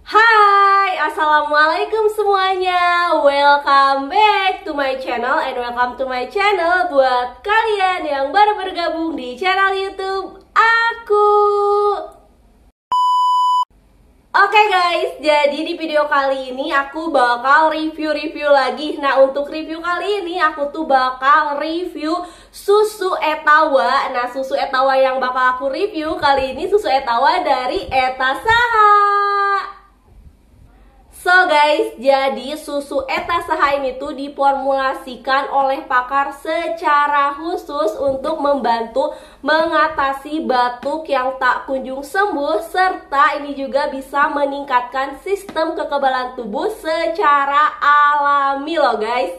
Hai, assalamualaikum semuanya. Welcome back to my channel and welcome to my channel buat kalian yang baru bergabung di channel YouTube aku. Oke guys, jadi di video kali ini aku bakal review lagi. Nah, untuk review kali ini aku tuh bakal review susu Etawa. Nah, susu Etawa yang bakal aku review kali ini susu Etawa dari Etasaha. So guys, jadi susu Etasaha ini tuh diformulasikan oleh pakar secara khusus untuk membantu mengatasi batuk yang tak kunjung sembuh, serta ini juga bisa meningkatkan sistem kekebalan tubuh secara alami loh guys.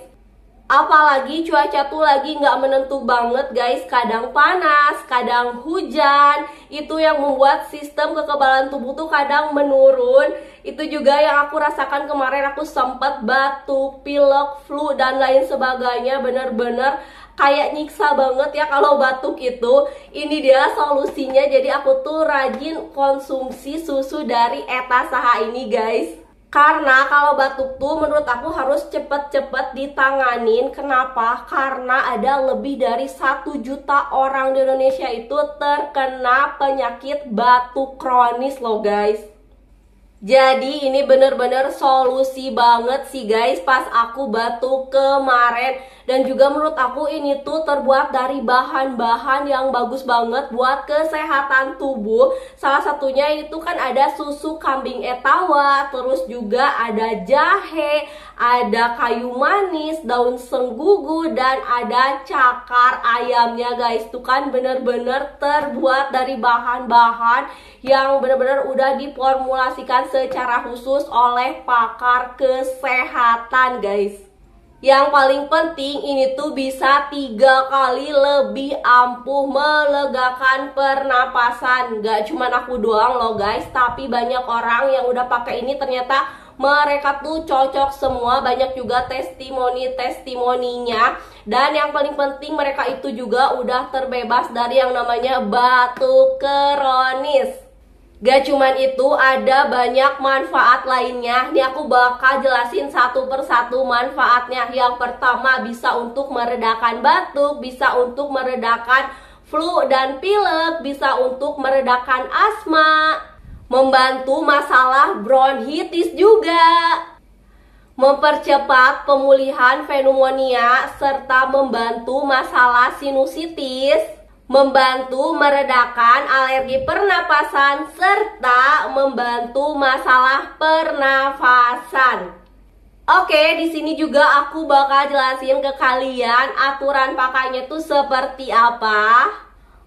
Apalagi cuaca tuh lagi nggak menentu banget guys, kadang panas, kadang hujan. Itu yang membuat sistem kekebalan tubuh tuh kadang menurun. Itu juga yang aku rasakan kemarin, aku sempat batuk, pilek, flu, dan lain sebagainya. Bener-bener kayak nyiksa banget ya kalau batuk itu. Ini dia solusinya, jadi aku tuh rajin konsumsi susu dari Etasaha ini guys. Karena kalau batuk tuh menurut aku harus cepet-cepet ditanganin. Kenapa? Karena ada lebih dari 1 juta orang di Indonesia itu terkena penyakit batuk kronis loh guys. Jadi ini bener-bener solusi banget sih guys pas aku batuk kemarin. Dan juga menurut aku ini tuh terbuat dari bahan-bahan yang bagus banget buat kesehatan tubuh. Salah satunya itu kan ada susu kambing Etawa, terus juga ada jahe, ada kayu manis, daun senggugu, dan ada cakar ayamnya guys. Itu kan bener-bener terbuat dari bahan-bahan yang bener-bener udah diformulasikan secara khusus oleh pakar kesehatan guys. Yang paling penting ini tuh bisa 3 kali lebih ampuh melegakan pernapasan. Gak cuman aku doang loh guys, tapi banyak orang yang udah pakai ini ternyata mereka tuh cocok semua. Banyak juga testimoninya. Dan yang paling penting mereka itu juga udah terbebas dari yang namanya batuk kronis. Gak cuman itu, ada banyak manfaat lainnya. Ini aku bakal jelasin satu persatu manfaatnya. Yang pertama, bisa untuk meredakan batuk, bisa untuk meredakan flu dan pilek, bisa untuk meredakan asma, membantu masalah bronkitis juga, mempercepat pemulihan pneumonia, serta membantu masalah sinusitis, membantu meredakan alergi pernapasan, serta membantu masalah pernafasan. Oke, di sini juga aku bakal jelasin ke kalian aturan pakainya tuh seperti apa.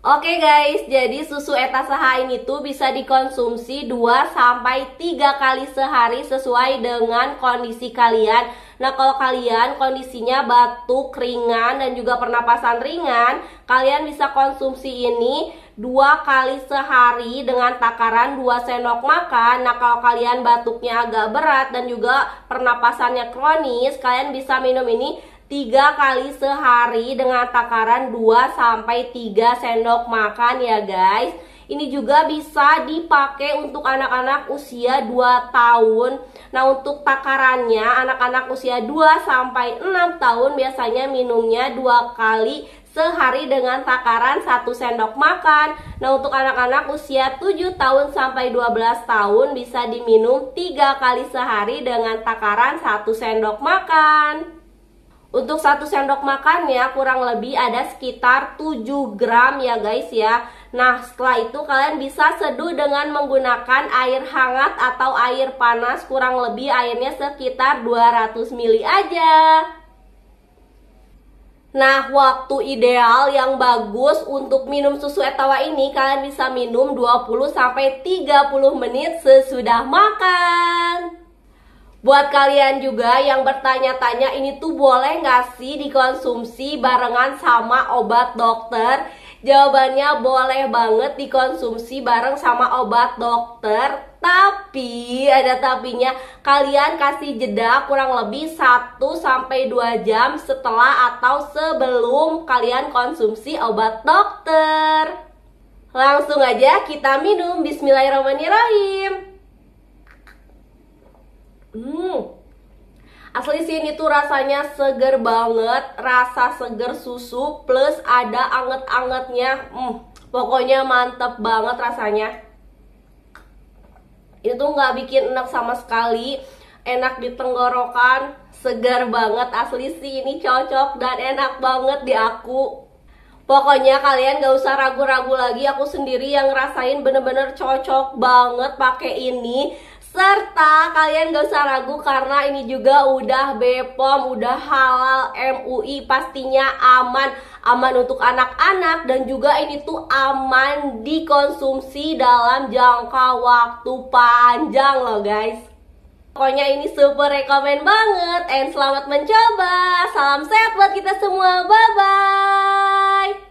Oke guys, jadi susu Etasaha ini tuh bisa dikonsumsi 2-3 kali sehari sesuai dengan kondisi kalian. Nah, kalau kalian kondisinya batuk ringan dan juga pernapasan ringan, kalian bisa konsumsi ini 2 kali sehari dengan takaran 2 sendok makan. Nah, kalau kalian batuknya agak berat dan juga pernapasannya kronis, kalian bisa minum ini 3 kali sehari dengan takaran 2-3 sendok makan ya guys. Ini juga bisa dipakai untuk anak-anak usia 2 tahun. Nah, untuk takarannya anak-anak usia 2-6 tahun biasanya minumnya 2 kali sehari dengan takaran 1 sendok makan. Nah, untuk anak-anak usia 7 tahun sampai 12 tahun bisa diminum 3 kali sehari dengan takaran 1 sendok makan. Untuk 1 sendok makannya kurang lebih ada sekitar 7 gram ya guys ya. Nah, setelah itu kalian bisa seduh dengan menggunakan air hangat atau air panas. Kurang lebih airnya sekitar 200 ml aja. Nah, waktu ideal yang bagus untuk minum susu Etawa ini, kalian bisa minum 20-30 menit sesudah makan. Buat kalian juga yang bertanya-tanya ini tuh boleh nggak sih dikonsumsi barengan sama obat dokter? Jawabannya boleh banget dikonsumsi bareng sama obat dokter. Tapi ada tapinya, kalian kasih jeda kurang lebih 1-2 jam setelah atau sebelum kalian konsumsi obat dokter. Langsung aja kita minum. Bismillahirrahmanirrahim. Asli sih ini tuh rasanya seger banget, rasa seger susu plus ada anget-angetnya. Pokoknya mantep banget rasanya. Ini tuh nggak bikin enak sama sekali, enak di tenggorokan, segar banget. Asli sih ini cocok dan enak banget di aku. Pokoknya kalian gak usah ragu-ragu lagi, aku sendiri yang ngerasain bener-bener cocok banget pakai ini. Serta kalian gak usah ragu karena ini juga udah BPOM, udah halal MUI, pastinya aman. Aman untuk anak-anak dan juga ini tuh aman dikonsumsi dalam jangka waktu panjang loh guys. Pokoknya ini super rekomen banget and selamat mencoba. Salam sehat buat kita semua, bye-bye.